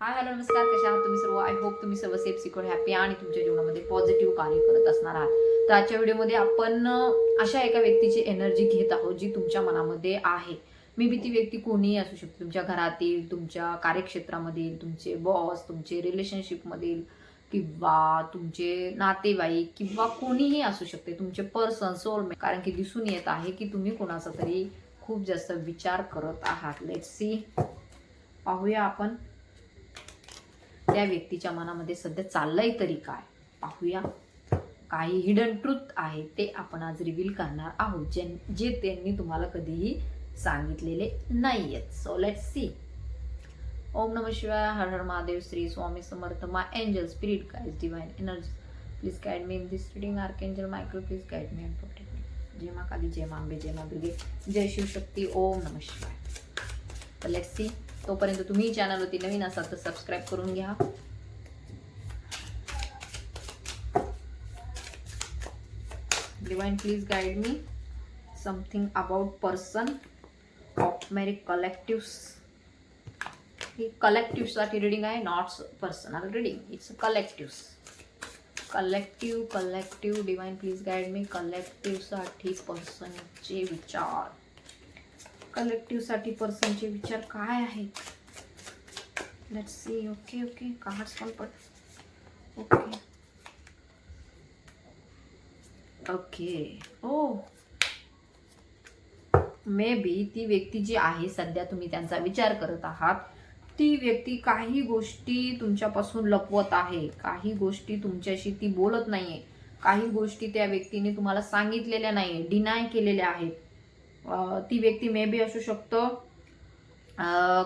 Hi hello नमस्कार, कशा आहात तुम्ही सर्व? आय होप तुम्ही सर्व सेफ सिक्युअर हॅपी आणि तुमच्या जीवनामध्ये पॉझिटिव्ह कार्य करत असणार आहात. तर आजच्या व्हिडिओमध्ये आपण अशा एका व्यक्तीची एनर्जी घेत आहोत जी तुमच्या मनामध्ये आहे. मे बी ती व्यक्ती कोणीही असू शकते, तुमच्या घरातील, तुमच्या कार्यक्षेत्रामधील, तुमचे बॉस, तुमचे रिलेशनशिपमधील किंवा तुमचे नातेवाईक किंवा कोणीही असू शकते, तुमचे पर्सन सोलमेट. कारण की दिसून येत आहे की तुम्ही कोणाचा तरी खूप जास्त विचार करत आहात. लेट्स सी, पाहूया आपण त्या व्यक्तीच्या मनामध्ये सध्या चाललंय तरी काय. पाहूया, काही हिडन ट्रूथ आहे ते आपण आज रिव्हील करणार आहोत, जे त्यांनी तुम्हाला कधीही सांगितलेले नाहीयेत. So let's see. ओम नमः शिवाय, हर हर Mahadev, Shri Swami Samarth, my angel, spirit guides, divine energy, please guide me in this reading. Archangel Michael, please guide me and protect me. जय मां काली, जय मां अंबे, जय मां दुर्गे, जय शिवशक्ती. ओम नमः शिवाय. तर लेट्स सी. तोपर्यंत तुम्ही चॅनलवरती नवीन असाल तर सबस्क्राईब करून घ्या. Divine please guide me something about person of मेरी कलेक्टिव्स. ही कलेक्टिव्ह साठी रिडिंग आहे, not personal reading. It's collectives. Collective. Divine please guide me collective साठी पर्सनचे विचार. कलेक्टिव्ह साठी पर्सनचे विचार काय आहेत? Let's see. ओके कार्ड्स पण पड. ओके ओ मे बी ती व्यक्ती जी आहे, सध्या तुम्ही त्यांचा विचार करत आहात, ती व्यक्ती काही गोष्टी तुमच्यापासून लपवत आहे. काही गोष्टी तुमच्याशी ती बोलत नाहीये. काही गोष्टी त्या व्यक्तीने तुम्हाला सांगितलेल्या नाहीये, डिनाय केलेल्या आहेत. ती व्यक्ती मे बी असू शकतं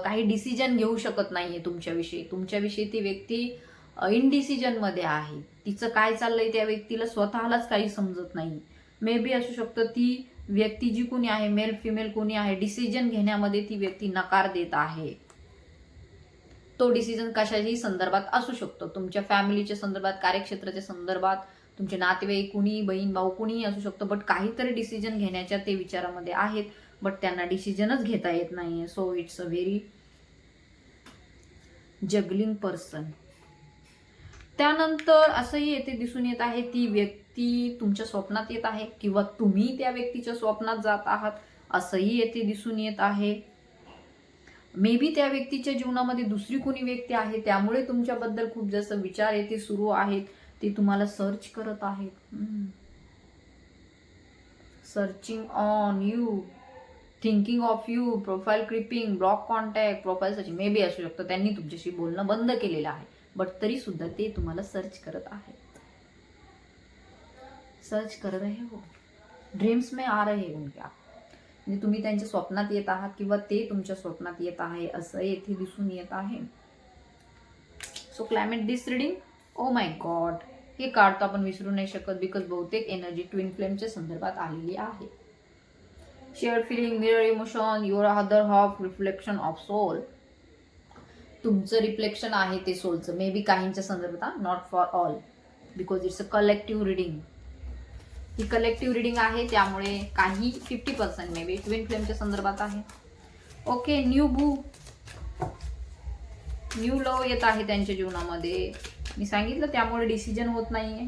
काही डिसिजन घेऊ शकत नाहीये तुमच्याविषयी ती व्यक्ती इनडिसिजन मध्ये आहे. तिचं काय चाललंय त्या व्यक्तीला स्वतःलाच काही समजत नाही. मे बी असू शकतं ती व्यक्ती जी कोणी आहे, मेल फिमेल कोणी आहे, डिसिजन घेण्यामध्ये ती व्यक्ती नकार देत आहे. तो डिसिजन कशाच्याही संदर्भात असू शकतो, तुमच्या फॅमिलीच्या संदर्भात, कार्यक्षेत्राच्या संदर्भात, तुमचे नातेवाईक कुणी, बहीण भाऊ कुणीही असू शकतो. बट काहीतरी डिसिजन घेण्याच्या ते विचारामध्ये आहेत, बट त्यांना डिसिजनच घेता येत नाहीये. So it's a very juggling person. त्यानंतर असंही येथे दिसून येत आहे, ती व्यक्ती तुमच्या स्वप्नात येत आहे किंवा तुम्ही त्या व्यक्तीच्या स्वप्नात जात आहात, असंही येथे दिसून येत आहे. मे बी त्या व्यक्तीच्या जीवनामध्ये दुसरी कोणी व्यक्ती आहे, त्यामुळे तुमच्याबद्दल खूप जास्त विचार येथे सुरू आहेत. ते तुम्हाला सर्च करत आहेत. Searching on you, thinking of you, profile creeping, block contact, profile searching. May be असू शकतं त्यांनी तुमच्याशी बोलणं बंद केलेलं आहे, बट तरी सुद्धा ते तुम्हाला सर्च करत आहेत. सर्च कर रहे हो, ड्रीम्स में आ रहे उनके आप. म्हणजे तुम्ही त्यांच्या स्वप्नात येत आहात किंवा ते तुमच्या स्वप्नात येत आहे, असं येथे दिसून येत आहे. So climate this reading. Oh my God, हे कार्ड तर आपण विसरू नाही शकत, बिकॉज बहुतेक एनर्जी ट्विन फ्लेमच्या संदर्भात आलेली आहे. Shared feeling, mirror emotion, your other half, reflection of soul. तुमचं रिफ्लेक्शन आहे ते सोलचं. मे बी काहींच्या संदर्भात, not for all, because it's a collective reading. ही कलेक्टिव्ह रिडिंग आहे, त्यामुळे काही 50% मे बी ट्विन फ्लेमच्या संदर्भात आहे. ओके, न्यू बू, न्यू लव येत आहे त्यांच्या जीवनामध्ये. मी सांगितलं त्यामुळे डिसिजन होत नाहीये.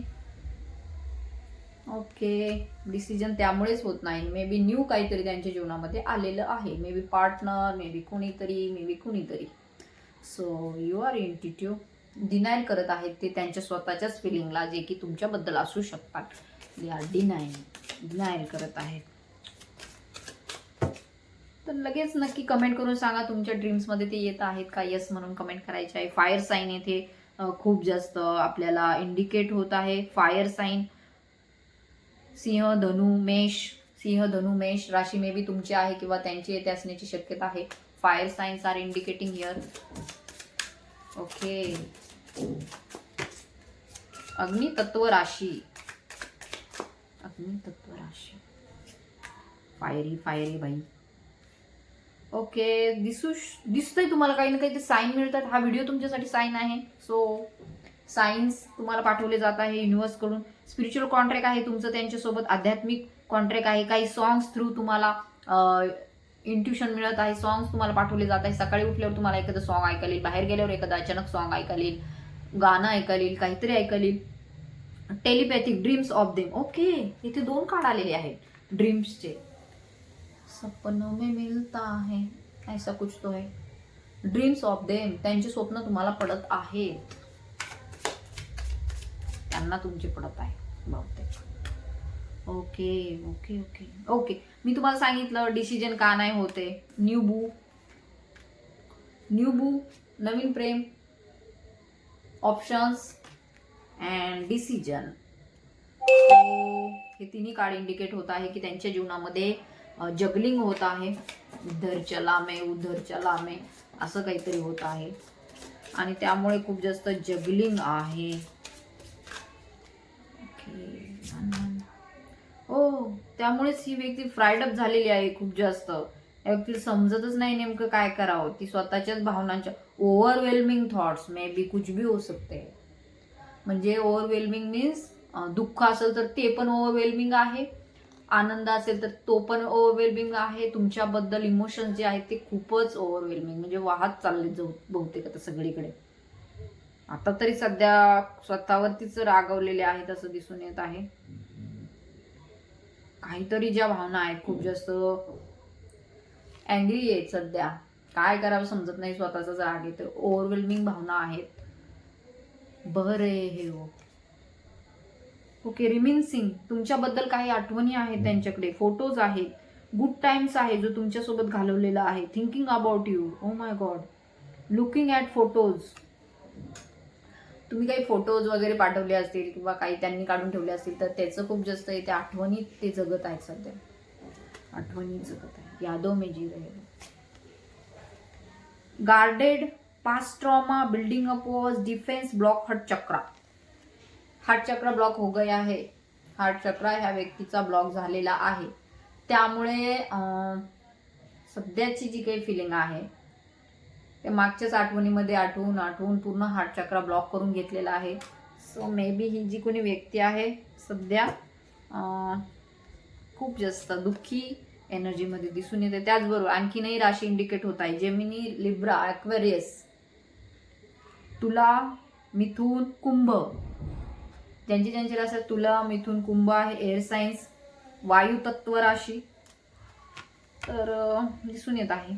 ओके, डिसिजन त्यामुळेच होत नाही. मे बी न्यू काहीतरी त्यांच्या जीवनामध्ये आलेलं आहे. May be partner, may be कुणीतरी. So you are intuitive. Denial करत आहेत ते त्यांच्या स्वतःच्याच फिलिंगला, जे की तुमच्याबद्दल असू शकतात. दे आर डिनायल करत आहेत. तर लगेच नक्की कमेंट करून सांगा तुमच्या ड्रीम्समध्ये ते येत आहेत का. येस म्हणून कमेंट करायचे आहे. फायर साईन येथे खूप जास्त आपल्याला इंडिकेट होत आहे. फायर साईन, सिंह धनु मेष राशी मे बी तुमची आहे किंवा त्यांची येथे असण्याची शक्यता आहे. Fire signs are indicating here. Okay, अग्नितत्व राशी. फायरी बाई. ओके, दिसतंय तुम्हाला काही ना काही ते साईन मिळतात. हा व्हिडिओ तुमच्यासाठी साईन आहे. सो सायन्स तुम्हाला पाठवले जात आहे युनिव्हर्स कडून. स्पिरिच्युअल कॉन्ट्रॅक्ट आहे तुमचं त्यांच्यासोबत, आध्यात्मिक कॉन्ट्रॅक्ट आहे. काही सॉंग्स थ्रू तुम्हाला इंट्युशन मिळत आहे, सॉंग्स तुम्हाला पाठवले जात आहे. सकाळी उठल्यावर तुम्हाला एखादं सॉंग ऐकायला येईल, बाहेर गेल्यावर एखादं अचानक सॉंग ऐकायला येईल, गाणं ऐकायला येईल, काहीतरी ऐकायला येईल. Telepathic dreams of them. Okay, इथे 2 कार्ड आलेले आहेत ड्रीम्सचे. सपनों में मिलता है ऐसा कुछ तो है. ड्रीम्स ऑफ देम, त्यांचे स्वप्न तुम्हाला पडत आहेत, त्यांना तुमचे पडत आहे बहुतेक. ओके ओके ओके ओके, मी तुम्हाला सांगितलं डिसिजन का नाही होते. न्यू बू, नवीन प्रेम, ऑप्शन्स अँड डिसिजन. हे तिन्ही कार्ड इंडिकेट होत आहे की त्यांच्या जीवनामध्ये जगलिंग होत आहे. इधर चला मैं उधर चला मैं असं काहीतरी होत आहे आणि त्यामुळे खूप जास्त जगलिंग आहे. हो, त्यामुळेच ही व्यक्ती फ्राईड अप झालेली आहे खूप जास्त. या व्यक्तीला समजतच नाही नेमकं काय करावं. ती स्वतःच्याच भावनांच्या ओव्हरवेल्मिंग थॉट्स मे बी कुछ भी हो सकते. म्हणजे ओव्हरवेल्मिंग मीन्स दुःख असेल तर ते पण ओव्हरवेल्मिंग आहे, आनंद असेल तर तो पण ओव्हरवेल्मिंग आहे. तुमच्याबद्दल इमोशन्स जे आहेत ते खूपच ओव्हरवेल्मिंग म्हणजे वाहत चालले बहुतेक आता सगळीकडे. आता तरी सध्या स्वतःवरतीच रागवलेले आहेत असं दिसून येत आहे. काहीतरी ज्या भावना आहेत खूप जास्त अँग्री आहेत सध्या, काय करावं समजत नाही, स्वतःचाच राग येतो, ओव्हरवेल्मिंग भावना आहेत. बरे हे हो. ओके, रिमिन्सिंग, तुमच्याबद्दल काही आठवणी आहेत त्यांच्याकडे, फोटोज आहेत, गुड टाइम्स आहे जो तुमच्यासोबत घालवलेला आहे. Thinking about you. Oh my God, looking at photos. तुम्ही काही फोटोज वगैरे पाठवले असतील किंवा काही त्यांनी काढून ठेवले असतील तर त्याचं खूप जास्त त्या आठवणीत ते जगत आहेत सध्या. आठवणी जगत आहे, यादों में जी रहे. Guarded, past trauma, building up walls, defence, block heart chakra. Heart chakra block हो गया है. हार्ट चक्र ह्या व्यक्तीचा ब्लॉक झालेला आहे. त्यामुळे सध्याची जी काही फिलिंग आहे ते मागच्याच आठवणीमध्ये आठवून पूर्ण हार्ट चक्र ब्लॉक करून घेतलेला आहे. सो मे बी ही जी कोणी व्यक्ती आहे सध्या खूप जास्त दुःखी एनर्जीमध्ये दिसून येते. त्याचबरोबर आणखीनही राशी इंडिकेट होत आहे. जेमिनी, लिब्रा, ॲक्वेरियस, तुला, मिथुन, कुंभ. ज्यांची राशी तुला, मिथुन, कुंभ आहे, एअर सायन्स, वायू तत्व राशी तर दिसून येत आहे.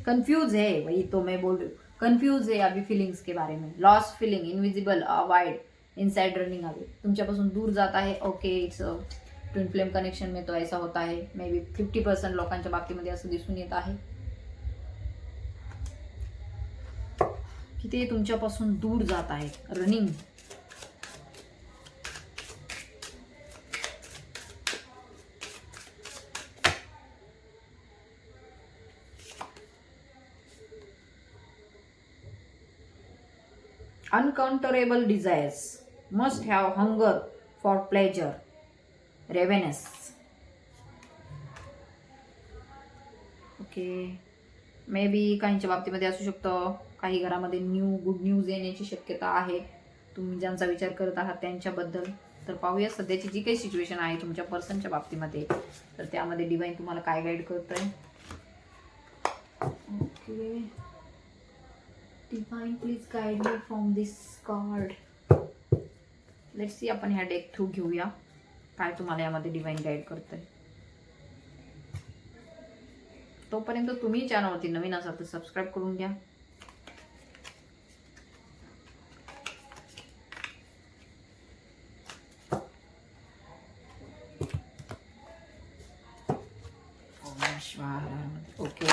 कंफ्यूज है, वही तो मैं बोल रही हूँ, कंफ्यूज है अभी फीलिंग्स के बारे में. Lost feeling, invisible, avoid, inside running away, तुमच्यापासून दूर जात आहे. Okay, it's twin flame connection में तो ऐसा होता है. मे बी 50% लोकांच्या बाबतीमध्ये असं दिसून येत आहे की ते तुमच्यापासून दूर जात आहे. Running. Uncontrollable desires, must have hunger for pleasure, ravenous. Okay, may be काहींच्या बाबतीमध्ये असू शकतं. काही घरामध्ये गुड न्यूज येण्याची शक्यता आहे तुम्ही ज्यांचा विचार करत आहात त्यांच्याबद्दल. तर पाहूया सध्याची जी काही सिच्युएशन आहे तुमच्या पर्सनच्या बाबतीमध्ये, तर त्यामध्ये डिवाइन तुम्हाला काय गाईड करतंय. Okay, divine please guide me from this card. Let's see, आपण ह्या डेक थ्रू घेऊया काय तुम्हाला यामध्ये डिवाइन गाईड करतंय. तोपर्यंत तुम्ही चॅनलवरती नवीन असाल तर सबस्क्राईब करून घ्या. ओके,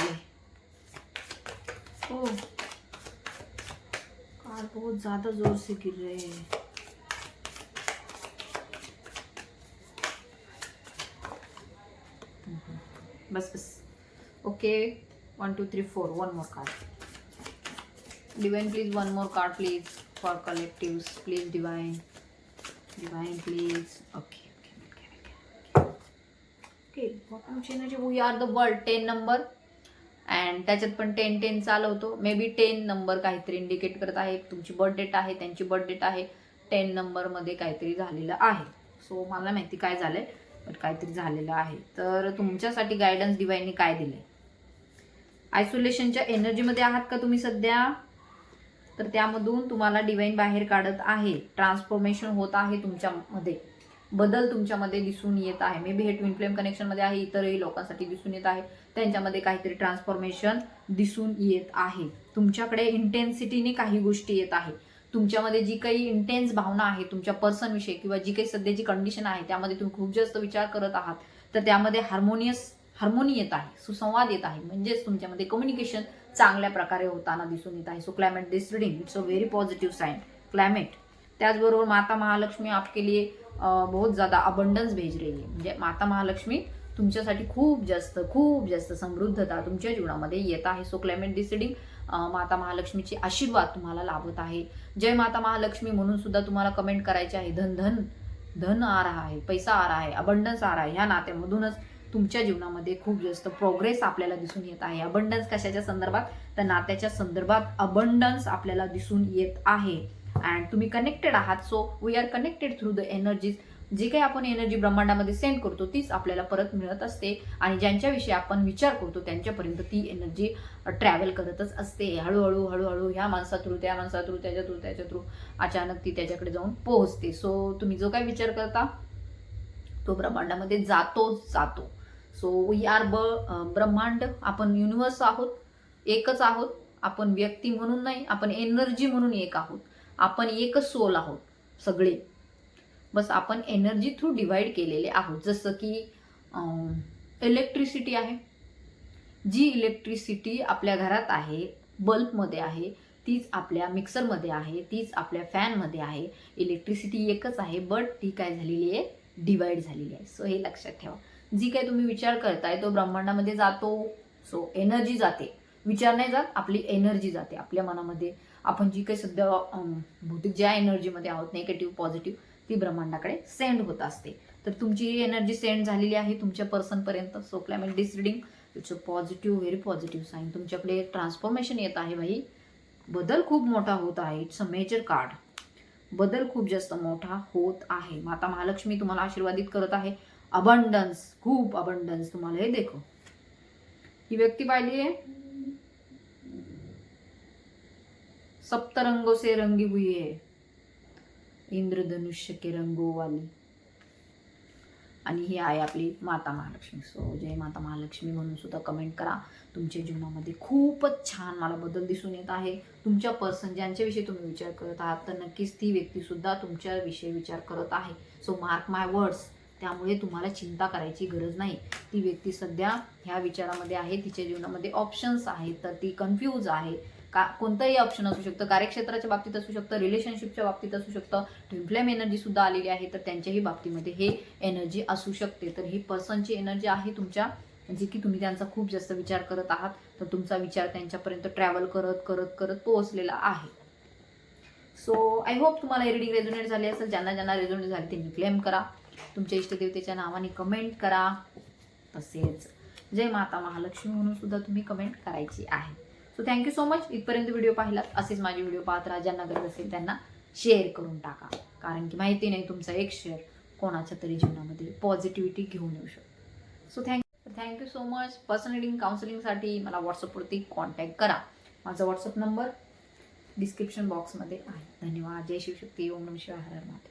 ओ कार बहुत ज्यादा जोर से गिर रहे हैं. बस. Okay, 1 2 3 4, one more card. Divine, please, one more card, please, for collectives, please, divine, please. Okay. Bottom energy, we are the world, 10 number, and त्याच्यात पण 10 चालवतो. मे बी 10 नंबर काहीतरी इंडिकेट करत आहे. तुमची बर्थ डेट आहे, त्यांची बर्थ डेट आहे, 10 नंबरमध्ये काहीतरी झालेलं आहे. सो मला माहिती काय झालंय. बट काहीतरी झालेलं आहे. तर तुमच्यासाठी गायडन्स डिवाइनने काय दिलंय? आयसोलेशनच्या एनर्जीमध्ये आहात का तुम्ही सध्या? तर त्यामधून तुम्हाला डिवाइन बाहेर काढत आहे. ट्रान्सफॉर्मेशन होत आहे तुमच्यामध्ये, बदल तुमच्यामध्ये दिसून येत आहे. मे बी हे ट्विन फ्लेम कनेक्शनमध्ये आहे, इतरही लोकांसाठी दिसून येत आहे. त्यांच्यामध्ये काहीतरी ट्रान्सफॉर्मेशन दिसून येत आहे. तुमच्याकडे इंटेन्सिटीने काही गोष्टी येत आहे. तुमच्यामध्ये जी काही इंटेन्स भावना आहे तुमच्या पर्सनविषयी किंवा जी काही सध्याची कंडिशन आहे त्यामध्ये तुम्ही खूप जास्त विचार करत आहात, तर त्यामध्ये हार्मोनी येत आहे, सुसंवाद येत आहे. म्हणजेच तुमच्यामध्ये कम्युनिकेशन चांगल्या प्रकारे होताना दिसून येत आहे. So climate this reading it's a very positive sign. Climate, त्याचबरोबर माता महालक्ष्मी आपके लिए बहुत ज़्यादा अबंडन्स भेज रही है. म्हणजे माता महालक्ष्मी तुमच्यासाठी खूप जास्त समृद्धता तुमच्या जीवनामध्ये येत आहे. सो क्लायमेट दिस रीडिंग माता महालक्ष्मीचे आशीर्वाद तुम्हाला लाभत आहे. जय माता महालक्ष्मी म्हणून सुद्धा तुम्हाला कमेंट करायचे आहे. धन आ रहा है, पैसा आ रहा है, अबंडन्स आ रहा है. ह्या नात्यामधूनच तुमच्या जीवनामध्ये खूप जास्त प्रोग्रेस आपल्याला दिसून येत आहे. अबंडन्स कशाच्या संदर्भात? तर नात्याच्या संदर्भात अबंडन्स आपल्याला दिसून येत आहे. अँड तुम्ही कनेक्टेड आहात. So we are connected through the energies. जी काही आपण एनर्जी ब्रह्मांडामध्ये सेंड करतो तीच आपल्याला परत मिळत असते. आणि ज्यांच्याविषयी आपण विचार करतो त्यांच्यापर्यंत ती एनर्जी ट्रॅव्हल करतच असते. हळूहळू ह्या माणसा थ्रू, त्या माणसा थ्रू, त्याच्या थ्रू अचानक ती त्याच्याकडे जाऊन पोहोचते. सो तुम्ही जो काही विचार करता तो ब्रह्मांडामध्ये जातो. सो वी आर ब्रह्मांड. आपण युनिव्हर्स आहोत, एकच आहोत. आपण व्यक्ती म्हणून नाही, आपण एनर्जी म्हणून एक आहोत. आपण एकच सोल आहोत सगळे. बस आपण एनर्जी थ्रू डिवाइड केलेले आहोत. जसं की इलेक्ट्रिसिटी आहे. जी इलेक्ट्रिसिटी आपल्या घरात आहे, बल्बमध्ये आहे, तीच आपल्या मिक्सरमध्ये आहे, तीच आपल्या फॅनमध्ये आहे. इलेक्ट्रिसिटी एकच आहे, बट ती काय झालेली आहे? डिवाइड झालेली आहे. सो हे लक्षात ठेवा. जी काही तुम्ही विचार करताय तो ब्रह्मांडामध्ये जातो. सो एनर्जी जाते, विचार नाही जात, आपली एनर्जी जाते आपल्या मनामध्ये. आपण जी काही सध्या भौतिक ज्या एनर्जीमध्ये आहोत, निगेटिव्ह पॉझिटिव्ह, ती ब्रह्मांडाकडे सेंड होत असते. तर तुमची ही एनर्जी सेंड झालेली आहे तुमच्या पर्सनपर्यंत. So climate this reading it's a positive, very positive sign. तुमच्याकडे ट्रान्सफॉर्मेशन येत आहे भाई. बदल खूप मोठा होत आहे. It's a major card. बदल खूप जास्त मोठा होत आहे. माता महालक्ष्मी तुम्हाला आशीर्वादित करत आहे. अबंडन्स, खूप अबंडन्स तुम्हाला हे देखो. ही व्यक्ती पाहिली आहे, सप्तरंगों से रंगी हुई है, इंद्रधनुष्य के रंगों वाली. आणि ही आहे आपली माता महालक्ष्मी. सो जय माता महालक्ष्मी म्हणून सुद्धा कमेंट करा. तुमच्या जीवनामध्ये खूपच छान मला बदल दिसून येत आहे. तुमच्या पर्सन ज्यांच्याविषयी तुम्ही विचार करत आहात तर नक्कीच ती व्यक्ती सुद्धा तुमच्याविषयी विचार करत आहे. सो मार्क माय वर्ड्स. त्यामुळे तुम्हाला चिंता करायची गरज नाही. ती व्यक्ती सध्या ह्या विचारामध्ये आहे. तिच्या जीवनामध्ये ऑप्शन्स आहेत, तर ती कन्फ्यूज आहे. कोणतंही ऑप्शन असू शकतं. कार्यक्षेत्राच्या बाबतीत असू शकतं, रिलेशनशिपच्या बाबतीत असू शकतं. ट्विन फ्लेम एनर्जी सुद्धा आलेली आहे, तर त्यांच्याही बाबतीमध्ये हे एनर्जी असू शकते. तर ही पर्सनची एनर्जी आहे तुमच्या, जी की तुम्ही त्यांचा खूप जास्त विचार करत आहात. तर तुमचा विचार त्यांच्यापर्यंत ट्रॅव्हल करत पोहोचलेला आहे. सो आय होप तुम्हाला ही रीडिंग रेझोनेट झाली असेल. ज्यांना रेझोनेट झाली त्यांनी क्लेम करा. तुमच्या इष्टदेवतेच्या नावाने कमेंट करा. तसेच जय माता महालक्ष्मी म्हणून सुद्धा तुम्ही कमेंट करायची आहे. So thank you so much. इथपर्यंत व्हिडिओ पाहिलात. असेच माझे व्हिडिओ पाहत राहा. ज्यांना गरज असेल त्यांना शेअर करून टाका. कारण की माहिती नाही तुमचा एक शेअर कोणाच्या तरी जीवनामध्ये पॉझिटिव्हिटी घेऊन येऊ शकतो. So thank you so much. Personal reading काउन्सिलिंगसाठी मला व्हॉट्सअपवरती कॉन्टॅक्ट करा. माझा व्हॉट्सअप नंबर डिस्क्रिप्शन बॉक्समध्ये आहे. धन्यवाद. जय शिवशक्ती. ओम नमः शिवाय. हर हर महादेव.